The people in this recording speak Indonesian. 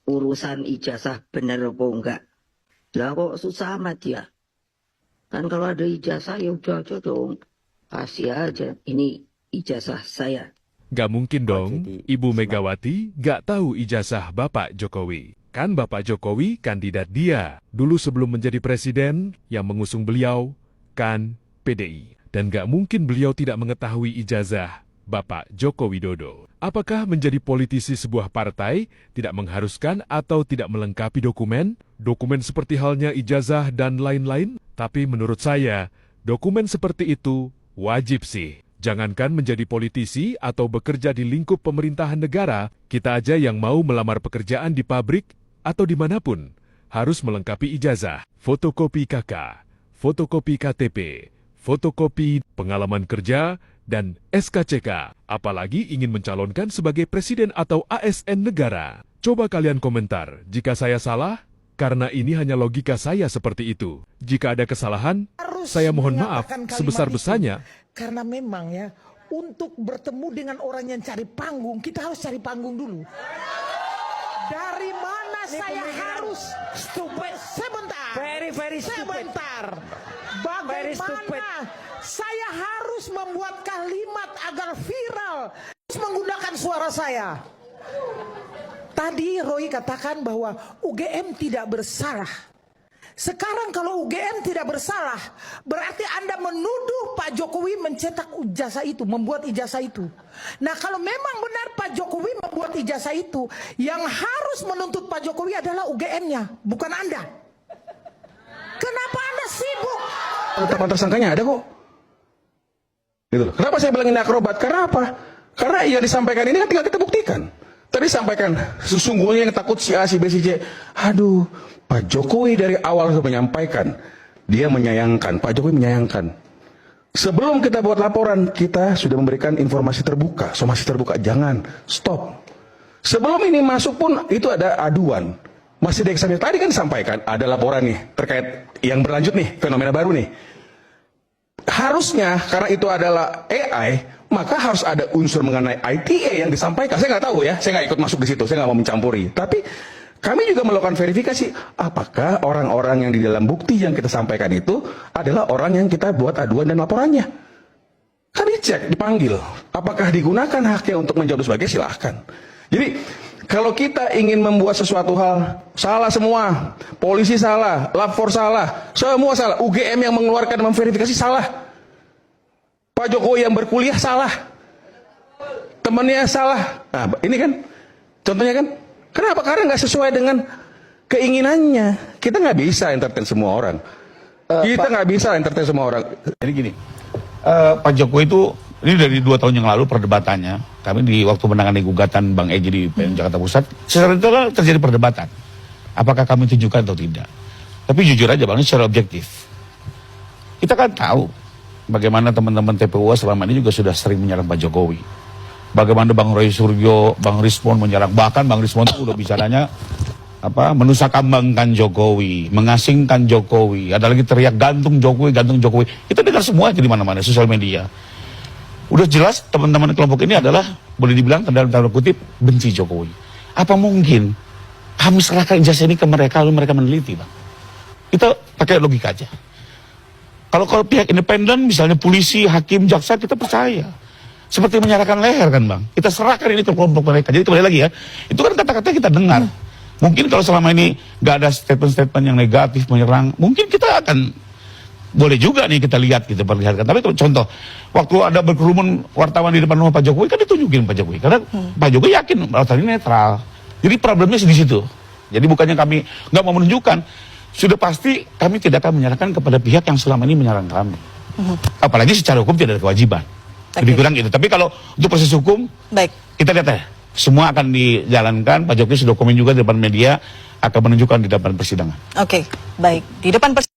urusan ijazah bener apa enggak. Lah kok susah amat ya? Kan kalau ada ijazah ya udah aja dong. Kasih aja, ini ijazah saya. Gak mungkin dong, Ibu Megawati gak tahu ijazah Bapak Jokowi. Kan Bapak Jokowi kandidat dia. Dulu sebelum menjadi presiden, yang mengusung beliau kan PDI. Dan gak mungkin beliau tidak mengetahui ijazah Bapak Joko Widodo. Apakah menjadi politisi sebuah partai tidak mengharuskan atau tidak melengkapi dokumen? Dokumen seperti halnya ijazah dan lain-lain? Tapi menurut saya, dokumen seperti itu wajib sih. Jangankan menjadi politisi atau bekerja di lingkup pemerintahan negara, kita aja yang mau melamar pekerjaan di pabrik atau dimanapun, harus melengkapi ijazah, fotokopi KK, fotokopi KTP, fotokopi pengalaman kerja, dan SKCK. Apalagi ingin mencalonkan sebagai presiden atau ASN negara. Coba kalian komentar jika saya salah, karena ini hanya logika saya seperti itu. Jika ada kesalahan, saya mohon maaf sebesar-besarnya. Karena memang ya, untuk bertemu dengan orang yang cari panggung, kita harus cari panggung dulu. Dari mana saya harus stupid? Sebentar. Very stupid. Sebentar. Bagaimana saya harus membuat kalimat agar viral? Harus menggunakan suara saya. Tadi Roy katakan bahwa UGM tidak bersalah. Sekarang kalau UGM tidak bersalah, berarti Anda menuduh Pak Jokowi mencetak ijazah itu, membuat ijazah itu. Nah, kalau memang benar Pak Jokowi membuat ijazah itu, yang harus menuntut Pak Jokowi adalah UGM-nya, bukan Anda. Kenapa Anda sibuk? Penetapan tersangkanya ada kok. Gitu loh. Kenapa saya bilang ini akrobat? Karena apa? Karena yang disampaikan ini kan tinggal kita buktikan. Tadi sampaikan, sesungguhnya yang takut si A, si B, si C. Aduh, Pak Jokowi dari awal sudah menyampaikan, dia menyayangkan, Pak Jokowi menyayangkan. Sebelum kita buat laporan, kita sudah memberikan informasi terbuka, somasi terbuka, jangan, stop. Sebelum ini masuk pun, itu ada aduan. Masih di eksaminasi, tadi kan disampaikan, ada laporan nih, terkait yang berlanjut nih, fenomena baru nih. Harusnya, karena itu adalah AI, maka harus ada unsur mengenai ITA yang disampaikan. Saya nggak tahu ya, saya nggak ikut masuk di situ, saya nggak mau mencampuri. Tapi kami juga melakukan verifikasi, apakah orang-orang yang di dalam bukti yang kita sampaikan itu adalah orang yang kita buat aduan dan laporannya. Kan dicek, dipanggil. Apakah digunakan haknya untuk menjawab sebagai, silahkan. Jadi, kalau kita ingin membuat sesuatu hal, salah semua. Polisi salah, lapor salah, semua salah. UGM yang mengeluarkan memverifikasi salah. Pak Jokowi yang berkuliah salah. Temannya salah. Nah, ini kan, contohnya kan, kenapa? Karena nggak sesuai dengan keinginannya. Kita nggak bisa entertain semua orang. Kita nggak bisa entertain semua orang. Jadi gini, Pak Jokowi itu, ini dari 2 tahun yang lalu perdebatannya, kami di waktu menangani gugatan Bang Egy di PN Jakarta Pusat, secara itu terjadi perdebatan. Apakah kami tunjukkan atau tidak. Tapi jujur aja Bang, ini secara objektif. Kita kan tahu bagaimana teman-teman TPU selama ini juga sudah sering menyerang Pak Jokowi. Bagaimana Bang Roy Suryo, Bang Rismon menyerang, bahkan Bang Rismon itu udah bicaranya menusakambangkan Jokowi, mengasingkan Jokowi, ada lagi teriak gantung Jokowi, gantung Jokowi. Itu dengar semua di mana-mana sosial media. Udah jelas teman-teman kelompok ini adalah boleh dibilang dalam tanda kutip benci Jokowi. Apa mungkin kami serahkan ijazah ini ke mereka lalu mereka meneliti, Bang? Kita pakai logika aja. Kalau pihak independen, misalnya polisi, hakim, jaksa, kita percaya. Seperti menyerahkan leher kan Bang. Kita serahkan ini ke kelompok mereka. Jadi kembali lagi ya, itu kan kata-kata kita dengar. Mungkin kalau selama ini gak ada statement-statement yang negatif menyerang, mungkin kita akan boleh juga nih kita lihat, kita perlihatkan. Tapi kalau contoh, waktu ada berkerumun wartawan di depan rumah Pak Jokowi, kan ditunjukin Pak Jokowi. Karena Pak Jokowi yakin bahwa tadi netral. Jadi problemnya di situ. Jadi bukannya kami nggak mau menunjukkan, sudah pasti kami tidak akan menyerahkan kepada pihak yang selama ini menyerang kami. Apalagi secara hukum tidak ada kewajiban. Lebih kurang itu. Tapi kalau untuk proses hukum, baik, kita lihat ya, semua akan dijalankan. Pak Jokowi sudah komen juga di depan media, akan menunjukkan di depan persidangan. Oke, baik. Di depan persidangan.